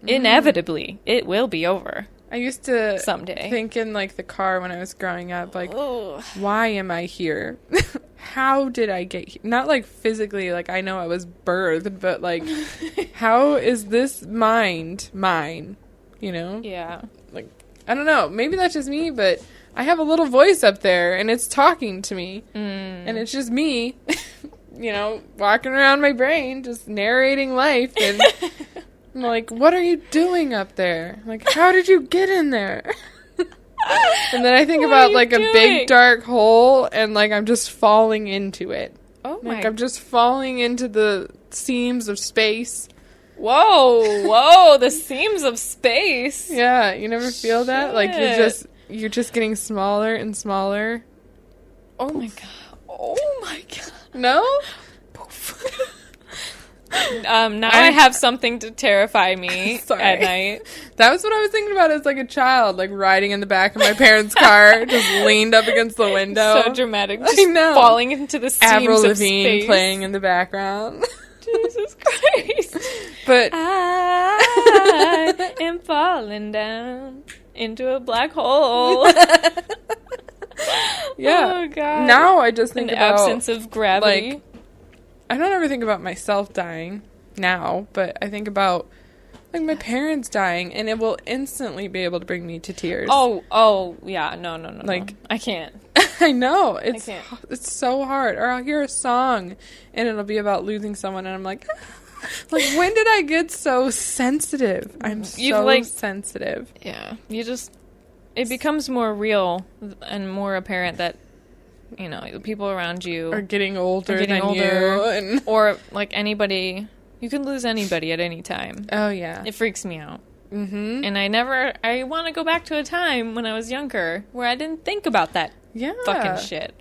Inevitably, it will be over. I used to someday think in like the car when I was growing up, like, why am I here? How did I get here? Not like physically, like I know I was birthed, but like, how is this mind mine? You know? Yeah. Like, I don't know. Maybe that's just me, but I have a little voice up there and it's talking to me. And it's just me, walking around my brain, just narrating life. And I'm like, what are you doing up there? Like, how did you get in there? And then I think about like a big dark hole and like I'm just falling into it. Oh my. Like I'm just falling into the seams of space. Whoa, the seams of space. Yeah, you never feel that? Like you're just getting smaller and smaller. Oh my god. No? Now I have something to terrify me at night. That was what I was thinking about as like a child, like riding in the back of my parents' car, just leaned up against the window. So dramatic. Just falling into the seams Avril of Lavigne space. Playing in the background. Jesus Christ. But I am falling down into a black hole. Yeah. Oh God. Now I just think about absence of gravity. Like, I don't ever think about myself dying now, but I think about like my parents dying, and it will instantly be able to bring me to tears. Oh, yeah, no. Like I can't. I know it's so hard. Or I'll hear a song, and it'll be about losing someone, and I'm like, like when did I get so sensitive? I'm so sensitive. Yeah, it becomes more real and more apparent that. The people around you are getting older than you. Or, like, anybody... You can lose anybody at any time. Oh, yeah. It freaks me out. Mm-hmm. And I want to go back to a time when I was younger where I didn't think about that fucking shit.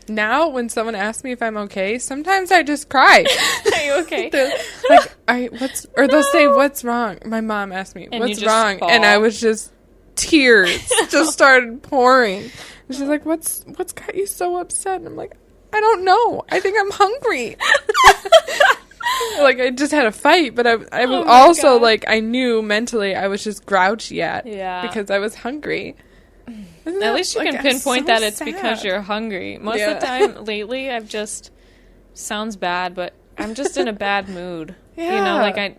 Now, when someone asks me if I'm okay, sometimes I just cry. Are you okay? They'll say, what's wrong? My mom asked me, what's wrong? Fall. And I was just... Tears just started pouring. And she's like, what's got you so upset? And I'm like, I don't know. I think I'm hungry. Like, I just had a fight, but I was also, like, I knew mentally I was just grouchy because I was hungry. At least you can pinpoint that it's because you're hungry. Most of the time lately, I've just, sounds bad, but I'm just in a bad mood. Yeah. You know, like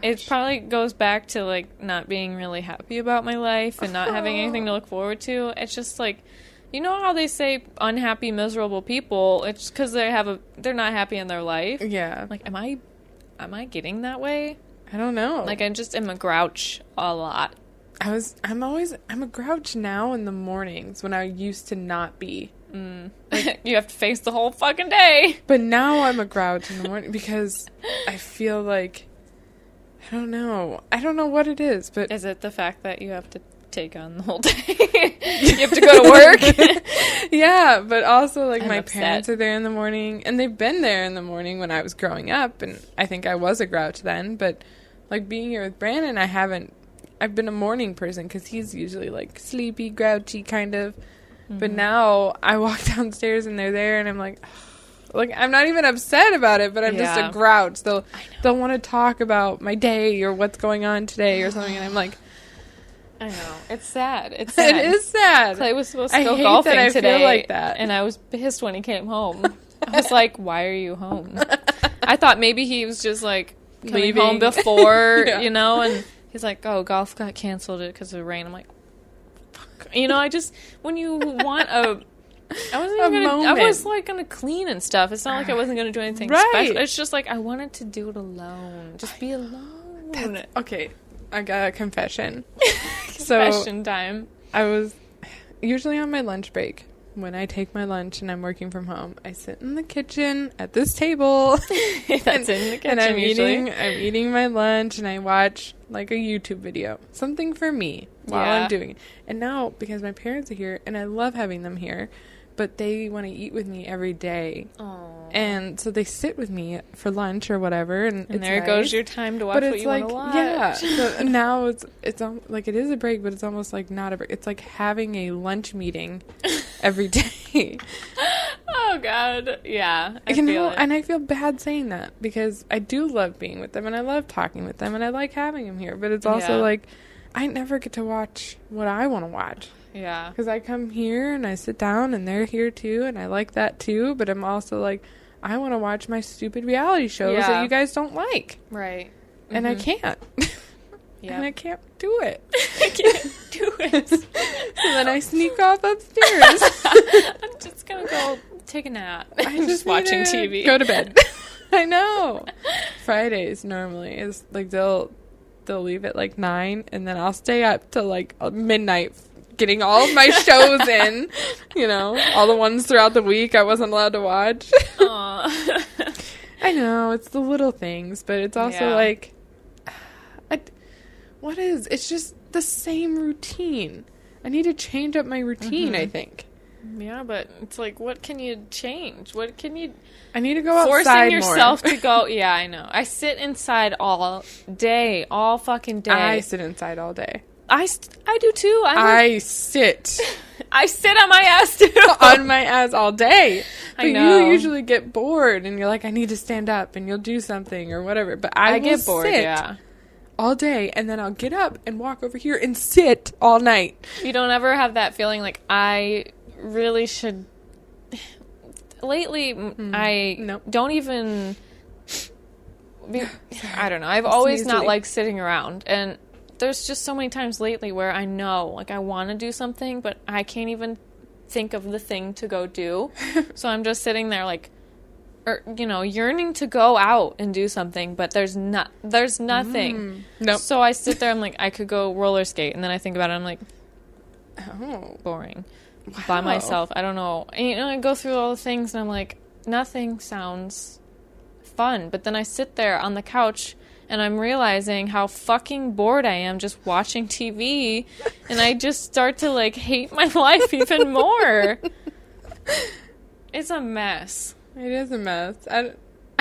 it probably goes back to like not being really happy about my life and not having anything to look forward to. It's just like, you know how they say unhappy, miserable people? It's because they're not happy in their life. Yeah. Like, am I getting that way? I don't know. Like, I just am a grouch a lot. I'm a grouch now in the mornings when I used to not be. Like, you have to face the whole fucking day. But now I'm a grouch in the morning because I feel like, I don't know what it is, but... Is it the fact that you have to take on the whole day? You have to go to work? Yeah, but also, like, my upset. parents are there in the morning, and they've been there in the morning when I was growing up, and I think I was a grouch then, but, like, being here with Brandon, I've been a morning person, because he's usually, like, sleepy, grouchy, kind of, but now I walk downstairs, and they're there, and I'm like... Like, I'm not even upset about it, but I'm just a grouch. They'll want to talk about my day or what's going on today or something, and I'm like... I know. It's sad. It's sad. It is sad. Clay was supposed to go golfing today. I feel like that. And I was pissed when he came home. I was like, why are you home? I thought maybe he was just, like, coming home before, you know, and he's like, oh, golf got canceled because of rain. I'm like, fuck. You know, when you want I was like gonna clean and stuff. It's not like I wasn't gonna do anything special. It's just like I wanted to do it alone. Just be alone. Okay, I got a confession. Confession time. I was usually on my lunch break. When I take my lunch and I'm working from home, I sit in the kitchen at this table. That's in the kitchen. And I'm eating my lunch and I watch like a YouTube video. Something for me while I'm doing it. And now, because my parents are here and I love having them here, but they want to eat with me every day. Aww. And so they sit with me for lunch or whatever. And there goes your time to watch what you want to watch. Yeah. So now it's like it is a break, but it's almost like not a break. It's like having a lunch meeting every day. Oh, God. Yeah. I feel it. And I feel bad saying that because I do love being with them and I love talking with them and I like having them here. But it's also like I never get to watch what I want to watch. Yeah. Because I come here and I sit down and they're here too and I like that too. But I'm also like, I want to watch my stupid reality shows that you guys don't like. Right. And I can't. Yeah. And I can't do it. I can't do it. So then I sneak off upstairs. I'm just going to go take a nap. I'm just watching TV. Go to bed. I know. Fridays normally is like they'll leave at like 9 and then I'll stay up till like midnight getting all of my shows in, you know, all the ones throughout the week I wasn't allowed to watch. Aww. I know, it's the little things, but it's also like, it's just the same routine. I need to change up my routine, I think. Yeah, but it's like, what can you change? What can you... I need to go outside forcing yourself to go... Yeah, I know. I sit inside all day, all fucking day. I sit inside all day. I do too. I sit. I sit on my ass too. On my ass all day. But I know. You usually get bored and you're like, I need to stand up and you'll do something or whatever. But I get bored, all day and then I'll get up and walk over here and sit all night. You don't ever have that feeling like I really should... Lately, I don't even... I don't know. I've always not liked sitting around and... There's just so many times lately where I know, like, I want to do something, but I can't even think of the thing to go do. So I'm just sitting there, like, yearning to go out and do something, but there's nothing. Nope. So I sit there, I'm like, I could go roller skate, and then I think about it, I'm like, boring. Wow. By myself. I don't know. And, I go through all the things, and I'm like, nothing sounds fun. But then I sit there on the couch, and I'm realizing how fucking bored I am just watching TV. And I just start to, like, hate my life even more. It's a mess. It is a mess.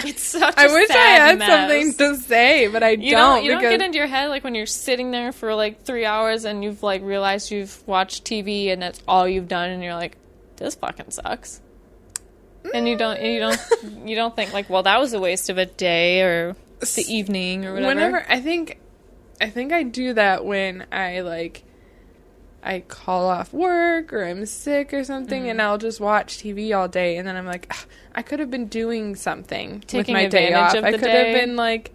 It's such I wish I had mess. something to say, but I don't. You don't get into your head, like, when you're sitting there for, like, 3 hours and you've, like, realized you've watched TV and that's all you've done and you're like, this fucking sucks. And you don't think, like, well, that was a waste of a day or... the evening or whatever. Whenever I think I do that when I like I call off work or I'm sick or something, and I'll just watch TV all day, and then I'm like, I could have been doing something Taking with my day off. advantage of I the could day. have been like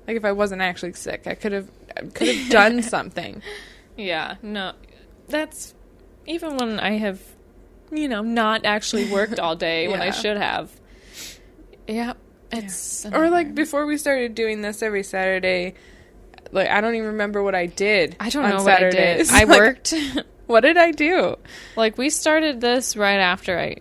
if I wasn't actually sick, I could have done something. Yeah, no, that's even when I have, not actually worked all day when I Yeah. should have. Yeah, it's Or like before we started doing this every Saturday, like I don't even remember what I did. I don't on know what Saturdays. I did. I Like, worked. What did I do? Like, we started this right after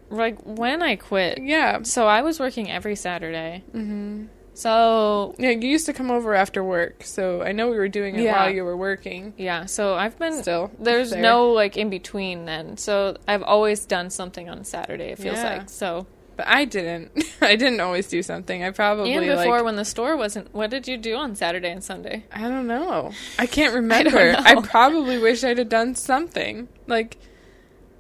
when I quit. Yeah. So I was working every Saturday. Mm-hmm. So Yeah, you used to come over after work, so I know we were doing it Yeah. while you were working. yeah, so I've been Still, There's there. no like in between then. So I've always done something on Saturday. It feels Yeah. like so. But I didn't. I didn't always do something. I probably And before when the store wasn't. What did you do on Saturday and Sunday? I don't know. I can't remember. know. I probably wish I'd have done something. Like,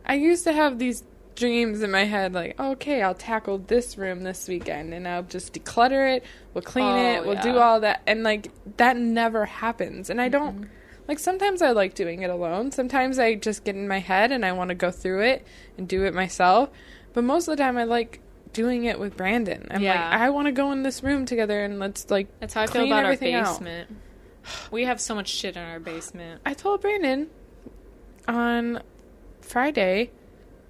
I used to have these dreams in my head, like, okay, I'll tackle this room this weekend, and I'll just declutter it, we'll clean it, we'll do yeah. all that. And, like, that never happens. And I don't, like, sometimes I like doing it alone. Sometimes I just get in my head and I want to go through it and do it myself. But most of the time I like doing it with Brandon. I'm Yeah. like, I want to go in this room together and let's, like, That's how I feel clean about our everything out. basement. We have so much shit in our basement. I told Brandon on Friday.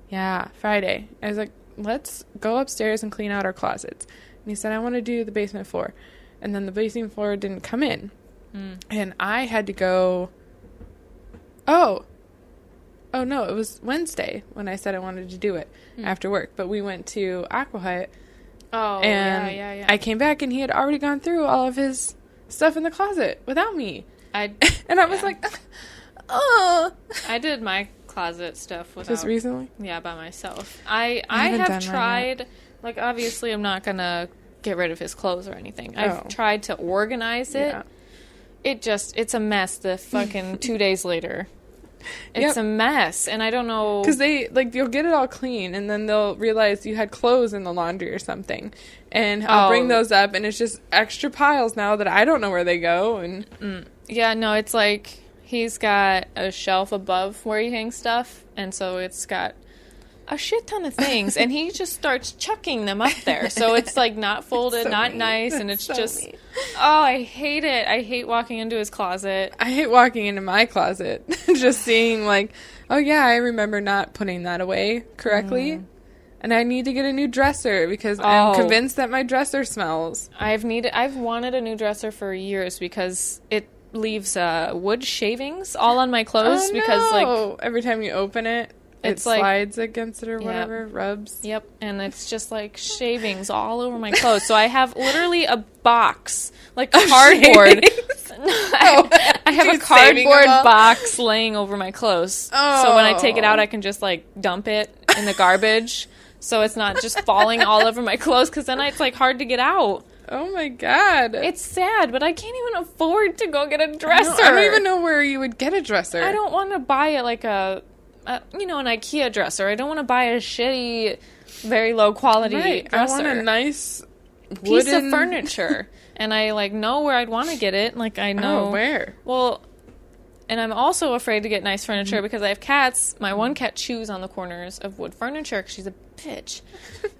Yeah, Friday. I was like, let's go upstairs and clean out our closets. And he said, I want to do the basement floor. And then the basement floor didn't come in. And I had to go. Oh, no, it was Wednesday when I said I wanted to do it after work. But we went to Aqua Hut. Oh, And yeah. I came back and he had already gone through all of his stuff in the closet without me. And I was like, oh. I did my closet stuff without. Just recently? Yeah, by myself. I haven't done have mine tried. Like, obviously, I'm not gonna get rid of his clothes or anything. Oh. I've tried to organize it. Yeah. It's a mess. The fucking 2 days later, it's Yep. a mess, and I don't know. Because they, like, you'll get it all clean, and then they'll realize you had clothes in the laundry or something. And I'll bring those up, and it's just extra piles now that I don't know where they go. And Yeah, no, it's like he's got a shelf above where he hangs stuff, and so it's got a shit ton of things, and he just starts chucking them up there. So it's like not folded, so not mean. nice, and That's it's so just mean. oh, I hate it. I hate walking into his closet. I hate walking into my closet, just seeing, like, oh, yeah, I remember not putting that away correctly. And I need to get a new dresser because I'm convinced that my dresser smells. I've wanted a new dresser for years because it leaves wood shavings all on my clothes because like every time you open it, It's it like- slides against it or Yeah. whatever, rubs. Yep, and it's just like shavings all over my clothes. So I have literally a box, like cardboard. I have a She's saving cardboard them all. box laying over my clothes. So when I take it out, I can just like dump it in the garbage. So it's not just falling all over my clothes because then it's like hard to get out. Oh my god. It's sad, but I can't even afford to go get a I dresser. don't even know where you would get a dresser. I don't want to buy it like an IKEA dresser. I don't want to buy a shitty, very low quality Right. dresser. I want a nice Piece wooden of furniture. And I like know where I'd want to get it. Like I know Oh, where? Well, and I'm also afraid to get nice furniture because I have cats. My one cat chews on the corners of wood furniture because she's a bitch.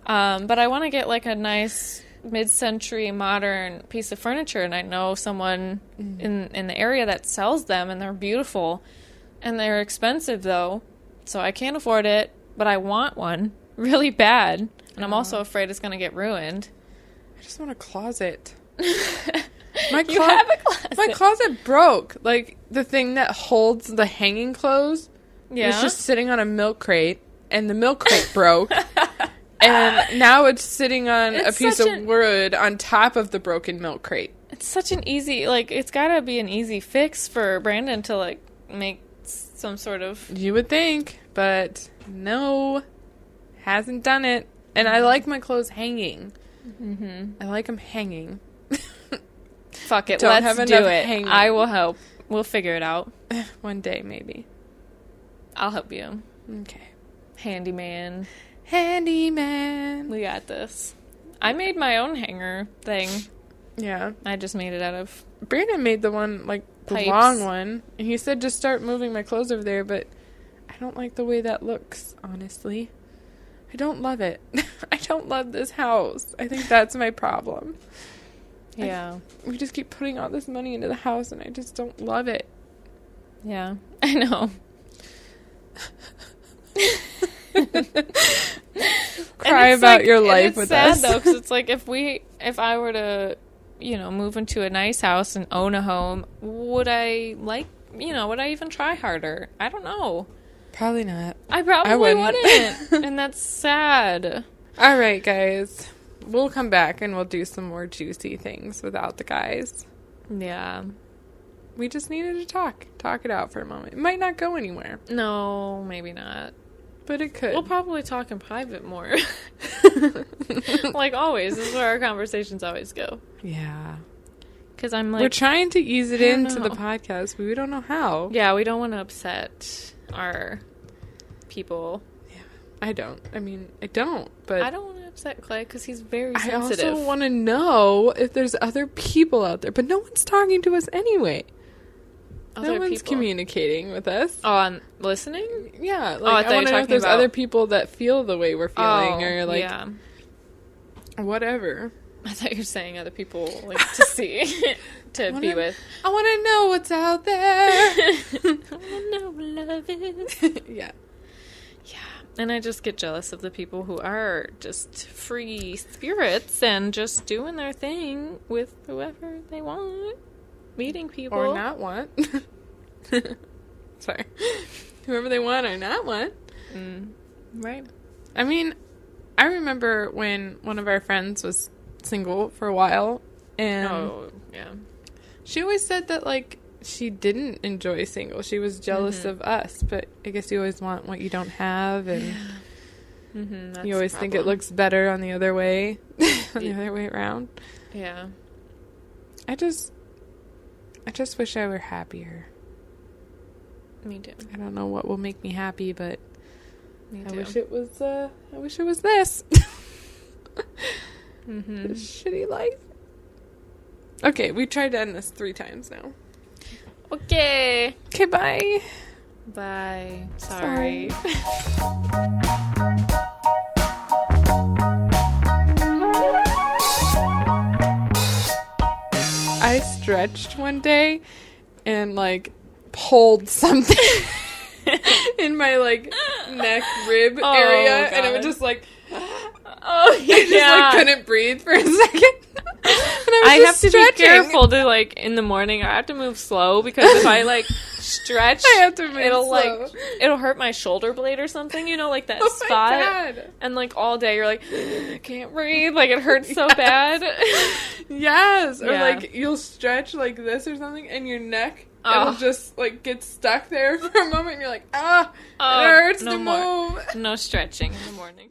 But I want to get like a nice mid-century modern piece of furniture, and I know someone in the area that sells them, and they're beautiful, and they're expensive though, so I can't afford it. But I want one really bad, and I'm also afraid it's going to get ruined. I just want a closet. My You have a closet. My closet broke. Like, the thing that holds the hanging clothes was just sitting on a milk crate, and the milk crate broke. And now it's sitting on a It's piece such of wood on top of the broken milk crate. It's such an easy, like, it's got to be an easy fix for Brandon to, like, make some sort of... You would think, but no, hasn't done it. And I like my clothes hanging. Mm-hmm. I like them hanging. Fuck it, Don't let's have do enough it. hanging. I will help. We'll figure it out. One day, maybe. I'll help you. Okay. Handyman. Handyman. We got this. I made my own hanger thing. Yeah. I just made it out of... Brandon made the one, like, the pipes. long one. And he said just start moving my clothes over there, but I don't like the way that looks, honestly. I don't love it. I don't love this house. I think that's my problem. Yeah. We just keep putting all this money into the house, and I just don't love it. Yeah. I know. Cry about your life with us. It's sad, though, because it's like if I were to, move into a nice house and own a home, would I would I even try harder? I don't know. Probably not. I probably wouldn't. And that's sad. All right, guys. We'll come back and we'll do some more juicy things without the guys. Yeah. We just needed to talk it out for a moment. It might not go anywhere. No, maybe not. But it could. We'll probably talk in private more. Like always. This is where our conversations always go. Yeah. Because I'm like... We're trying to ease it into the podcast, but we don't know how. Yeah, we don't want to upset our people. Yeah. I don't. I mean, I don't, but... I don't want to upset Clay because he's very sensitive. I also want to know if there's other people out there, but no one's talking to us anyway. No one's communicating with us. Oh, I'm listening? Yeah. Like, I want to know if there's other people that feel the way we're feeling or, like, whatever. I thought you were saying other people, like, to see, to be with. I want to know what's out there. I want to know what love is. Yeah. Yeah. And I just get jealous of the people who are just free spirits and just doing their thing with whoever they want. Meeting people. Or not want. Sorry. Whoever they want or not want. Right. I mean, I remember when one of our friends was single for a while. And she always said that, like, she didn't enjoy single. She was jealous of us. But I guess you always want what you don't have. And you always think it looks better on the other way. On the other way around. Yeah. I just wish I were happier. Me too. I don't know what will make me happy, but me I too. wish it was this. This shitty life. Okay, we tried to end this 3 times now. Okay. Okay, bye. Bye. Sorry. I stretched one day and, like, pulled something in my, like, neck rib area, and it was just like, I just like couldn't breathe for a second. I have to be careful to, like, in the morning. I have to move slow because if I, like, stretch, I have to move slow. It'll hurt my shoulder blade or something, like that spot. My God. And, like, all day you're like, I can't breathe. Like, it hurts so bad. Yes. Or, like, you'll stretch like this or something, and your neck, it'll just, like, get stuck there for a moment, and you're like, it hurts to move. No stretching in the morning.